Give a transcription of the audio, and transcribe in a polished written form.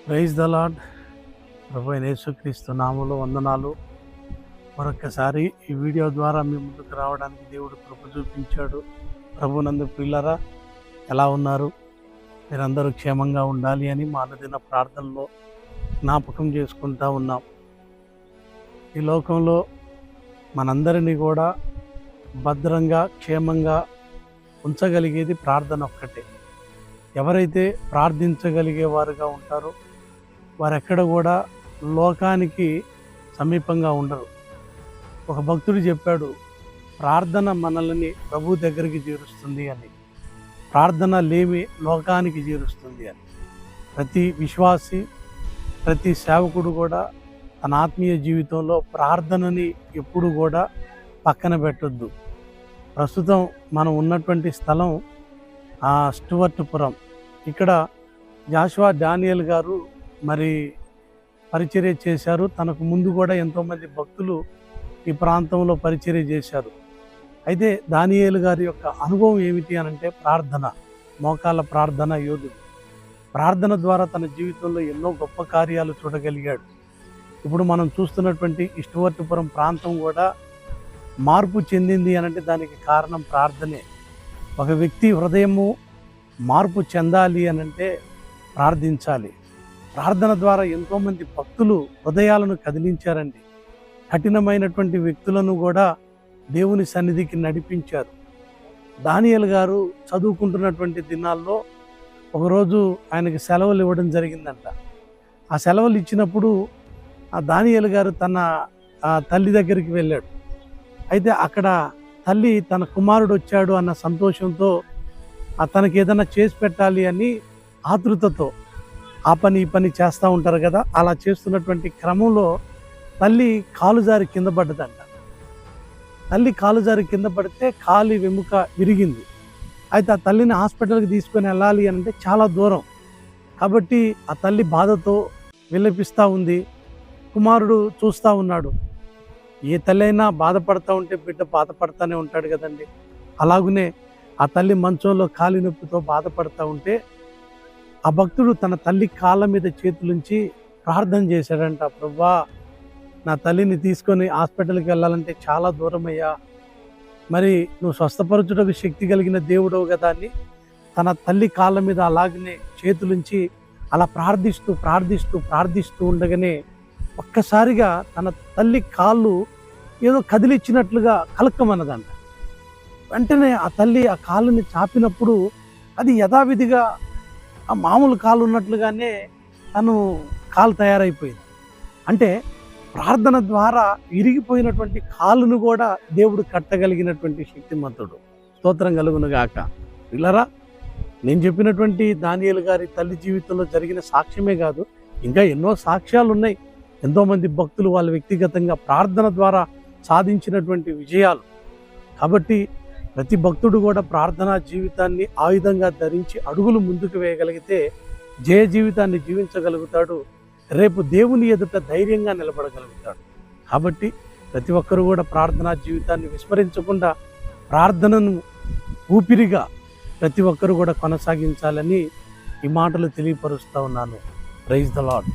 Praise the lord. ప్రభు అయిన యేసుక్రీస్తు నామములో వందనాలు. మరొక్కసారి ఈ వీడియో ద్వారా మీ ముందుకు రావడానికి దేవుడు కృప చూపించాడు. ప్రభునందు పిల్లరా, ఎలా ఉన్నారు? మీరందరూ క్షేమంగా ఉండాలి అని మా అనుదిన ప్రార్థనలో జ్ఞాపకం చేసుకుంటూ ఉన్నాం. ఈ లోకంలో మనందరినీ కూడా భద్రంగా క్షేమంగా ఉంచగలిగేది ప్రార్థన ఒక్కటే. ఎవరైతే ప్రార్థించగలిగే వారుగా ఉంటారో వారెక్కడ కూడా లోకానికి సమీపంగా ఉండరు. ఒక భక్తుడు చెప్పాడు, ప్రార్థన మనల్ని ప్రభు దగ్గరికి చేరుస్తుంది అని, ప్రార్థన లేమి లోకానికి చేరుస్తుంది అని. ప్రతి విశ్వాసి, ప్రతి సేవకుడు కూడా తన ఆత్మీయ జీవితంలో ప్రార్థనని ఎప్పుడు కూడా పక్కన పెట్టొద్దు. ప్రస్తుతం మనం ఉన్నటువంటి స్థలం స్టువర్ట్పురం. ఇక్కడ జాషువా డానియల్ గారు మరి పరిచర్య చేశారు. తనకు ముందు కూడా ఎంతోమంది భక్తులు ఈ ప్రాంతంలో పరిచర్య చేశారు. అయితే దానియేలు గారి యొక్క అనుభవం ఏమిటి అనంటే ప్రార్థన, మోకాళ్ళ ప్రార్థన యోధుడు. ప్రార్థన ద్వారా తన జీవితంలో ఎన్నో గొప్ప కార్యాలు చూడగలిగాడు. ఇప్పుడు మనం చూస్తున్నటువంటి స్టువర్ట్పురం ప్రాంతం కూడా మార్పు చెందింది అనంటే దానికి కారణం ప్రార్థనే. ఒక వ్యక్తి హృదయము మార్పు చెందాలి అనంటే ప్రార్థించాలి. ప్రార్థన ద్వారా ఎంతోమంది భక్తులు హృదయాలను కదిలించారండి. కఠినమైనటువంటి వ్యక్తులను కూడా దేవుని సన్నిధికి నడిపించారు. దానియేలు గారు చదువుకుంటున్నటువంటి దినాల్లో ఒకరోజు ఆయనకి సెలవులు ఇవ్వడం జరిగిందంట. ఆ సెలవులు ఇచ్చినప్పుడు ఆ దానియేలు గారు తన తల్లి దగ్గరికి వెళ్ళాడు. అయితే అక్కడ తల్లి తన కుమారుడు వచ్చాడు అన్న సంతోషంతో తనకి ఏదైనా చేసి పెట్టాలి అని ఆతృతతో ఆ పని ఈ పని చేస్తూ ఉంటారు కదా, అలా చేస్తున్నటువంటి క్రమంలో తల్లి కాలు జారి కింద పడ్డదంట. తల్లి కాలు జారి కింద పడితే కాలి వెముక విరిగింది. అయితే ఆ తల్లిని హాస్పిటల్కి తీసుకొని వెళ్ళాలి అంటే చాలా దూరం కాబట్టి ఆ తల్లి బాధతో విలపిస్తూ ఉంది. కుమారుడు చూస్తూ ఉన్నాడు. ఏ తల్లి అయినా బాధపడతా ఉంటే బిడ్డ బాధపడతానే ఉంటాడు కదండి. అలాగునే ఆ తల్లి మంచంలో కాలి నొప్పితో బాధపడతా ఉంటే ఆ భక్తుడు తన తల్లి కాళ్ళ మీద చేతులుంచి ప్రార్థన చేశాడంట. ప్రభువా, నా తల్లిని తీసుకొని హాస్పిటల్కి వెళ్ళాలంటే చాలా దూరం అయ్యా, మరి నువ్వు స్వస్థపరచుటకు శక్తి కలిగిన దేవుడవు కదా అని తన తల్లి కాళ్ళ మీద అలాగనే చేతులుంచి అలా ప్రార్థిస్తూ ప్రార్థిస్తూ ప్రార్థిస్తూ ఉండగానే ఒక్కసారిగా తన తల్లి కాళ్ళు ఏదో కదిలిచ్చినట్లుగా కలక్కమన్నదంట. వెంటనే ఆ తల్లి ఆ కాళ్ళని చాపినప్పుడు అది యథావిధిగా ఆ మామూలు కాళ్ళు ఉన్నట్లుగానే తను కాలు తయారైపోయింది. అంటే ప్రార్థన ద్వారా విరిగిపోయినటువంటి కాలును కూడా దేవుడు కట్టగలిగినటువంటి శక్తిమంతుడు. స్తోత్రం కలుగును గాక. పిల్లరా, నేను చెప్పినటువంటి దానియేలు గారి తల్లి జీవితంలో జరిగిన సాక్ష్యమే కాదు, ఇంకా ఎన్నో సాక్ష్యాలు ఉన్నాయి. ఎంతోమంది భక్తులు వాళ్ళ వ్యక్తిగతంగా ప్రార్థన ద్వారా సాధించినటువంటి విజయాలు. కాబట్టి ప్రతి భక్తుడు కూడా ప్రార్థనా జీవితాన్ని ఆయుధంగా ధరించి అడుగులు ముందుకు వేయగలిగితే జయ జీవితాన్ని జీవించగలుగుతాడు. రేపు దేవుని ఎదుట ధైర్యంగా నిలబడగలుగుతాడు. కాబట్టి ప్రతి ఒక్కరు కూడా ప్రార్థనా జీవితాన్ని విస్మరించకుండా ప్రార్థనను ఊపిరిగా ప్రతి ఒక్కరు కూడా కొనసాగించాలని ఈ మాటలు తెలియపరుస్తూ ఉన్నాను. Praise the lord.